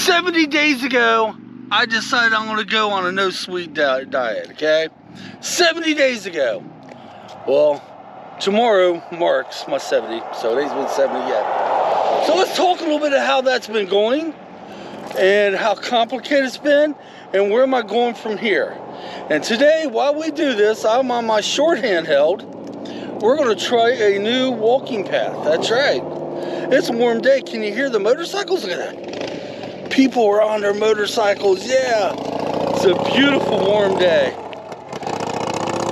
70 days ago, I decided I'm going to go on a no sweet diet, okay? 70 days ago. Well, tomorrow marks my 70, so it ain't been 70 yet. So let's talk a little bit of how that's been going and how complicated it's been and where am I going from here. And today, while we do this, I'm on my short handheld. We're going to try a new walking path. That's right. It's a warm day. Can you hear the motorcycles? Look at that. People are on their motorcycles. Yeah. It's a beautiful warm day.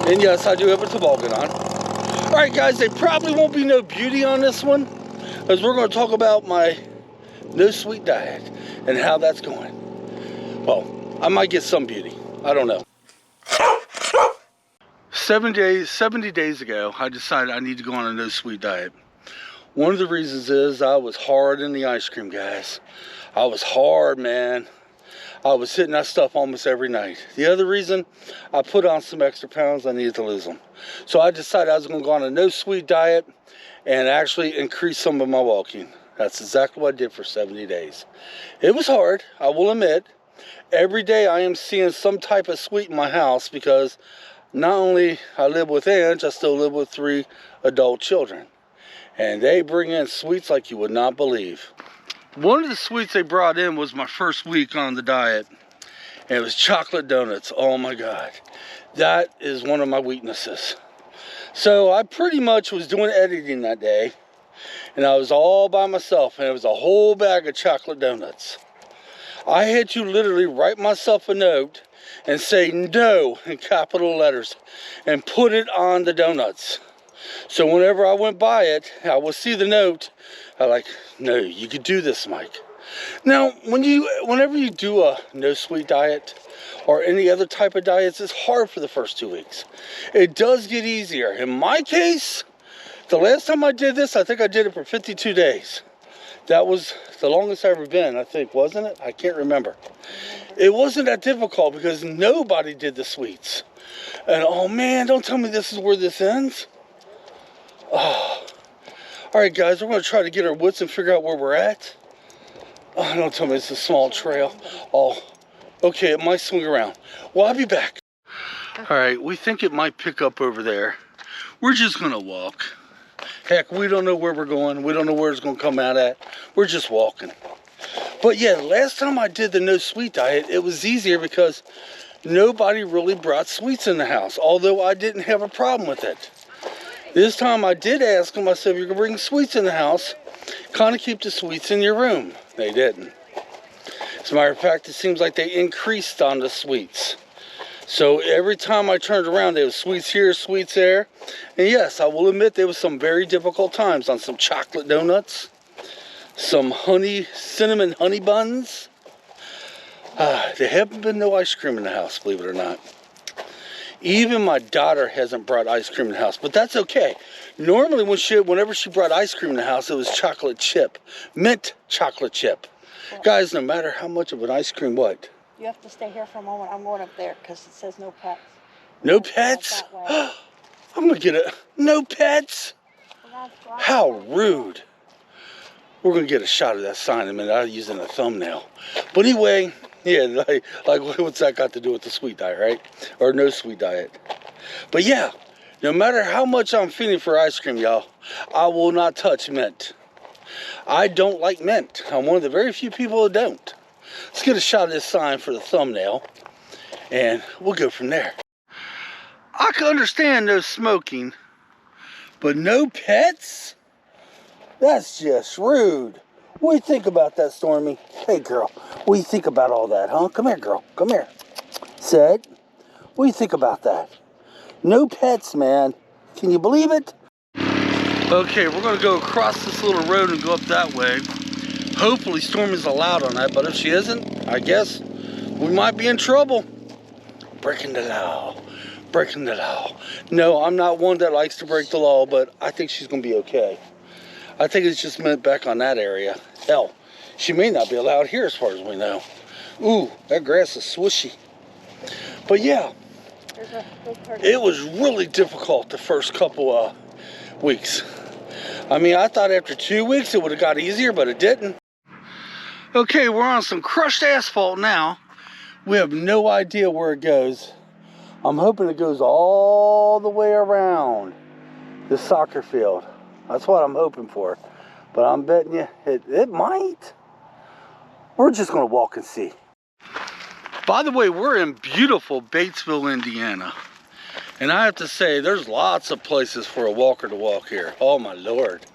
And yes, I do have a toboggan on. All right, guys, there probably won't be no beauty on this one, as we're going to talk about my no sweet diet and how that's going. Well, I might get some beauty. I don't know. 70 days ago, I decided I need to go on a no sweet diet. One of the reasons is I was hard in the ice cream, guys. I was hard, man. I was hitting that stuff almost every night. The other reason, I put on some extra pounds. I needed to lose them. So I decided I was going to go on a no sweet diet and actually increase some of my walking. That's exactly what I did for 70 days. It was hard, I will admit. Every day I am seeing some type of sweet in my house because not only I live with Ange, I still live with 3 adult children. And they bring in sweets like you would not believe. One of the sweets they brought in was my first week on the diet. And it was chocolate donuts. Oh my God. That is one of my weaknesses. So I pretty much was doing editing that day. And I was all by myself. And it was a whole bag of chocolate donuts. I had to literally write myself a note and say no in capital letters and put it on the donuts. So whenever I went by it, I would see the note. I like, no, you could do this, Mike. Now, whenever you do a no sweet diet or any other type of diets, it's hard for the first 2 weeks. It does get easier. In my case, the last time I did this, I think I did it for 52 days. That was the longest I've ever been, I think, wasn't it? I can't remember. It wasn't that difficult because nobody did the sweets. And oh man, don't tell me this is where this ends. Oh. All right, guys, we're going to try to get our wits and figure out where we're at. Oh, don't tell me it's a small trail. Oh, okay, it might swing around. Well, I'll be back. All right, we think it might pick up over there. We're just going to walk. Heck, we don't know where we're going. We don't know where it's going to come out at. We're just walking. But yeah, last time I did the no sweet diet, it was easier because nobody really brought sweets in the house, although I didn't have a problem with it. This time I did ask them, I said, if you're going to bring sweets in the house, kind of keep the sweets in your room. They didn't. As a matter of fact, it seems like they increased on the sweets. So every time I turned around, there was sweets here, sweets there. And yes, I will admit there was some very difficult times on some chocolate donuts, some cinnamon honey buns. There haven't been no ice cream in the house, believe it or not. Even my daughter hasn't brought ice cream in the house, but that's okay. Normally, whenever she brought ice cream in the house, it was chocolate chip, mint chocolate chip. Well, guys, no matter how much of an ice cream, what? You have to stay here for a moment. I'm going up there because it says no pets. No pets? I'm going to get it. No pets? How rude. We're going to get a shot of that sign in a minute. I'll use it in a thumbnail. But anyway, yeah, like what's that got to do with the sweet diet, right? Or no sweet diet. But yeah, no matter how much I'm feeling for ice cream, y'all, I will not touch mint. I don't like mint. I'm one of the very few people that don't. Let's get a shot of this sign for the thumbnail, and we'll go from there. I can understand no smoking, but no pets? That's just rude. What do you think about that, Stormy? Hey, girl, what do you think about all that, huh? Come here, girl. Come here. Said, what do you think about that? No pets, man. Can you believe it? Okay, we're going to go across this little road and go up that way. Hopefully Stormy's allowed on that, but if she isn't, I guess we might be in trouble. Breaking the law. Breaking the law. No, I'm not one that likes to break the law, but I think she's going to be okay. I think it's just meant back on that area. Hell, she may not be allowed here as far as we know. Ooh, that grass is swishy. But yeah, it was really difficult the first couple of weeks. I mean, I thought after 2 weeks it would have got easier, but it didn't. Okay, we're on some crushed asphalt now. We have no idea where it goes. I'm hoping it goes all the way around the soccer field. That's what I'm hoping for. But I'm betting you it might. We're just gonna walk and see. By the way, we're in beautiful Batesville, Indiana. And I have to say, there's lots of places for a walker to walk here. Oh my Lord.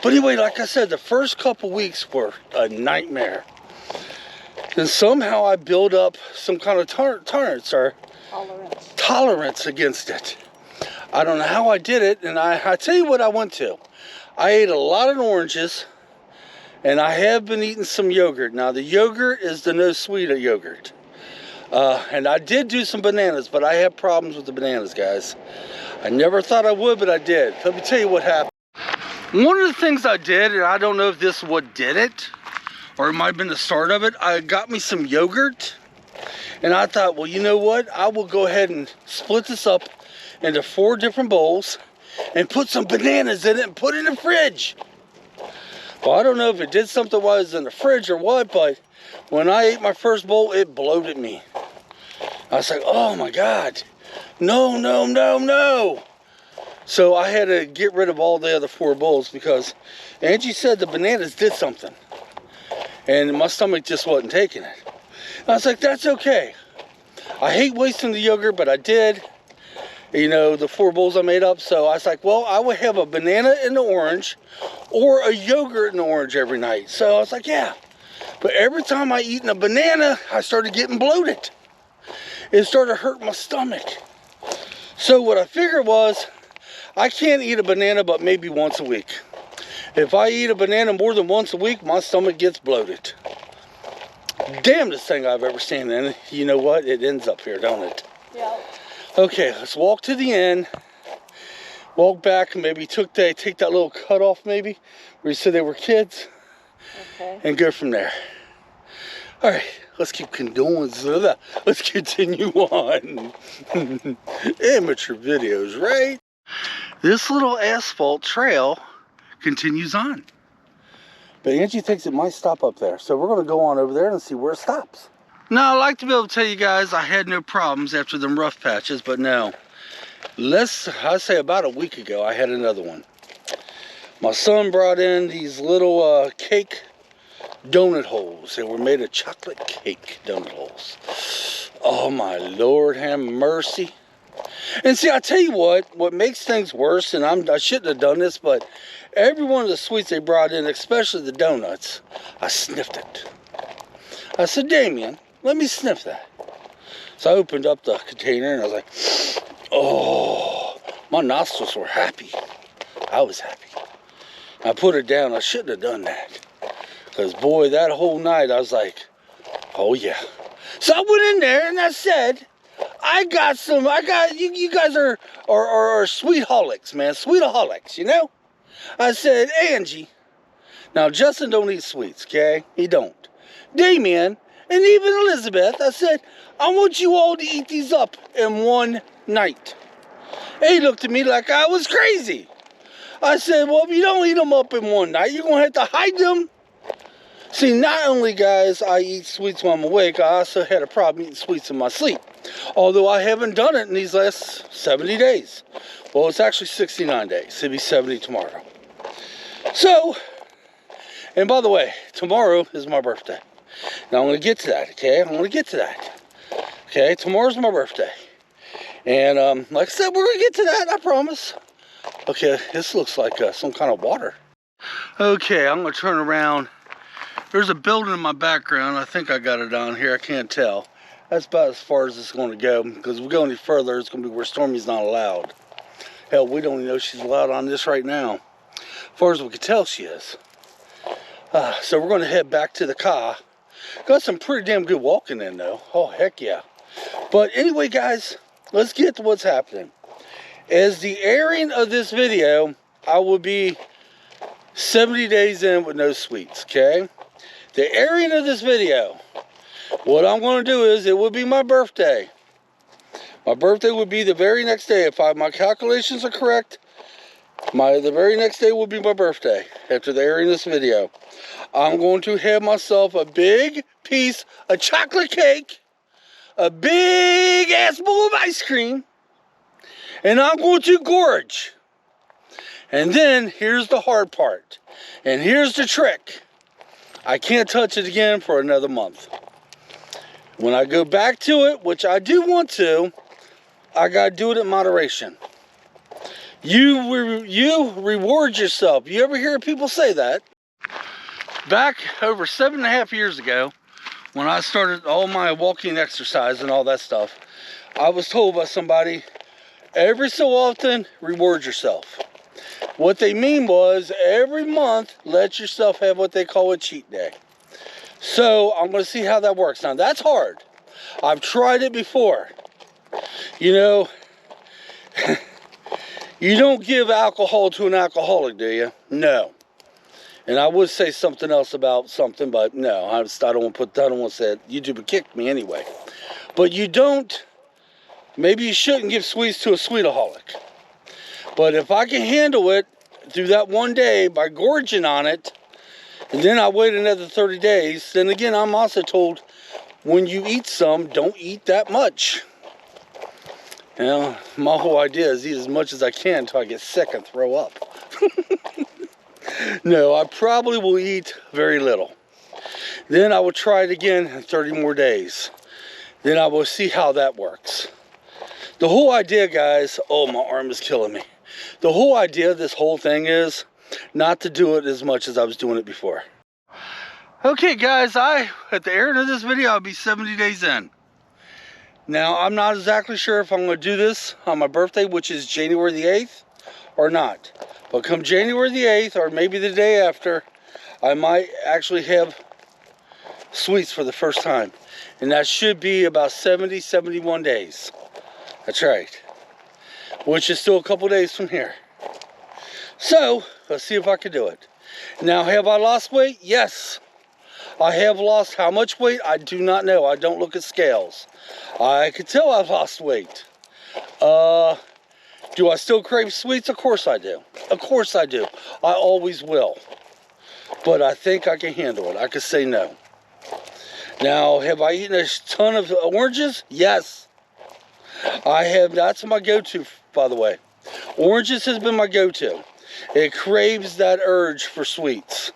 But anyway, like I said, the first couple weeks were a nightmare. And somehow I built up some kind of tolerance against it. I don't know how I did it, and I tell you what I went to. I ate a lot of oranges, and I have been eating some yogurt. Now, the yogurt is the no sweet yogurt. And I did do some bananas, but I have problems with the bananas, guys. I never thought I would, but I did. Let me tell you what happened. One of the things I did, and I don't know if this is what did it, or it might have been the start of it, I got me some yogurt, and I thought, well, you know what? I will go ahead and split this up into 4 different bowls and put some bananas in it and put it in the fridge. Well, I don't know if it did something while it was in the fridge or what, but when I ate my first bowl, it bloated me. I was like, oh my God, no, no, no, no. So I had to get rid of all the other 4 bowls because Angie said the bananas did something. And my stomach just wasn't taking it. And I was like, that's okay. I hate wasting the yogurt, but I did. You know, the 4 bowls I made up. So I was like, well, I would have a banana and an orange or a yogurt and an orange every night. So I was like, yeah. But every time I eat a banana, I started getting bloated. It started hurting my stomach. So what I figured was, I can't eat a banana but maybe once a week. If I eat a banana more than once a week, my stomach gets bloated. Damnedest thing I've ever seen. And you know what? It ends up here, don't it? Yeah. Okay, let's walk to the end. Walk back and maybe take that little cut off maybe, where you said they were kids. Okay. And go from there. All right, let's keep going. Let's continue on. Amateur videos, right? This little asphalt trail continues on. But Angie thinks it might stop up there. So we're going to go on over there and see where it stops. Now, I'd like to be able to tell you guys I had no problems after them rough patches, but no. I'd say about a week ago, I had another one. My son brought in these little cake donut holes. They were made of chocolate cake donut holes. Oh my Lord, have mercy. And see, I tell you what makes things worse, and I shouldn't have done this, but every one of the sweets they brought in, especially the donuts, I sniffed it. I said, Damien, let me sniff that. So I opened up the container and I was like, oh, my nostrils were happy. I was happy. I put it down. I shouldn't have done that. Because boy, that whole night I was like, oh yeah. So I went in there and I said, you guys are sweetaholics, man. Sweetaholics, you know? I said, Angie, now Justin don't eat sweets, okay? He don't. Damien, and even Elizabeth, I said, I want you all to eat these up in one night. And he looked at me like I was crazy. I said, well, if you don't eat them up in one night, you're going to have to hide them. See, not only, guys, I eat sweets when I'm awake, I also had a problem eating sweets in my sleep. Although I haven't done it in these last 70 days. Well, it's actually 69 days. It'll be 70 tomorrow. So, and by the way, tomorrow is my birthday. Now, I'm going to get to that, okay? I'm going to get to that. Okay, tomorrow's my birthday. And, like I said, we're going to get to that, I promise. Okay, this looks like some kind of water. Okay, I'm going to turn around. There's a building in my background. I think I got it down here. I can't tell. That's about as far as it's going to go. Because if we go any further, it's going to be where Stormy's not allowed. Hell, we don't even know she's allowed on this right now. As far as we can tell, she is. So we're going to head back to the car. Got some pretty damn good walking in, though. Oh, heck yeah. But anyway, guys, let's get to what's happening. As the airing of this video, I will be 70 days in with no sweets, okay? The airing of this video, what I'm going to do is, it will be my birthday. My birthday would be the very next day. If my calculations are correct, the very next day will be my birthday after the airing of this video. I'm going to have myself a big piece of chocolate cake, a big ass bowl of ice cream, and I'm going to gorge. And then here's the hard part, and here's the trick. I can't touch it again for another month. When I go back to it, which I do want to, I gotta do it in moderation. You reward yourself. You ever hear people say that? Back over 7.5 years ago, when I started all my walking exercise and all that stuff, I was told by somebody, every so often, reward yourself. What they mean was, every month, let yourself have what they call a cheat day. So, I'm going to see how that works. Now, that's hard. I've tried it before. You know, you don't give alcohol to an alcoholic, do you? No. And I would say something else about something, but no, I don't want to say it. YouTube would kick me anyway. But you don't, maybe you shouldn't give sweets to a sweetaholic. But if I can handle it through that one day by gorging on it, and then I wait another 30 days, then again, I'm also told, when you eat some, don't eat that much. You know, my whole idea is eat as much as I can until I get sick and throw up. No, I probably will eat very little. Then I will try it again in 30 more days. Then I will see how that works. The whole idea, guys, oh, my arm is killing me. The whole idea of this whole thing is not to do it as much as I was doing it before. Okay, guys, at the end of this video, I'll be 70 days in. Now, I'm not exactly sure if I'm going to do this on my birthday, which is January the 8th, or not. But come January the 8th, or maybe the day after, I might actually have sweets for the first time. And that should be about 70, 71 days. That's right. Which is still a couple days from here. So, let's see if I can do it. Now, have I lost weight? Yes. I have lost how much weight? I do not know. I don't look at scales. I can tell I've lost weight. Do I still crave sweets? Of course I do. Of course I do. I always will. But I think I can handle it. I can say no. Now, have I eaten a ton of oranges? Yes. I have. That's my go-to, by the way. Oranges has been my go-to. It craves that urge for sweets.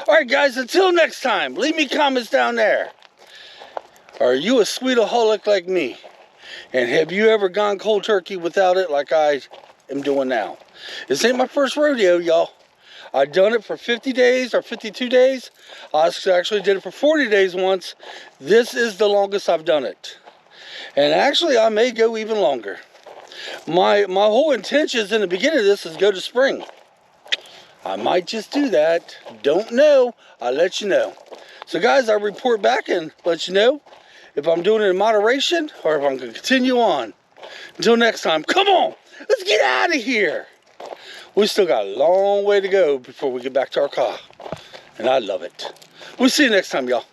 Alright, guys, until next time, leave me comments down there. Are you a sweetaholic like me? And have you ever gone cold turkey without it like I am doing now? This ain't my first rodeo, y'all. I've done it for 50 days or 52 days. I actually did it for 40 days once. This is the longest I've done it. And actually, I may go even longer. My whole intentions in the beginning of this is go to spring. I might just do that. Don't know. I'll let you know. So, guys, I'll report back and let you know if I'm doing it in moderation or if I'm going to continue on. Until next time, come on. Let's get out of here. We still got a long way to go before we get back to our car. And I love it. We'll see you next time, y'all.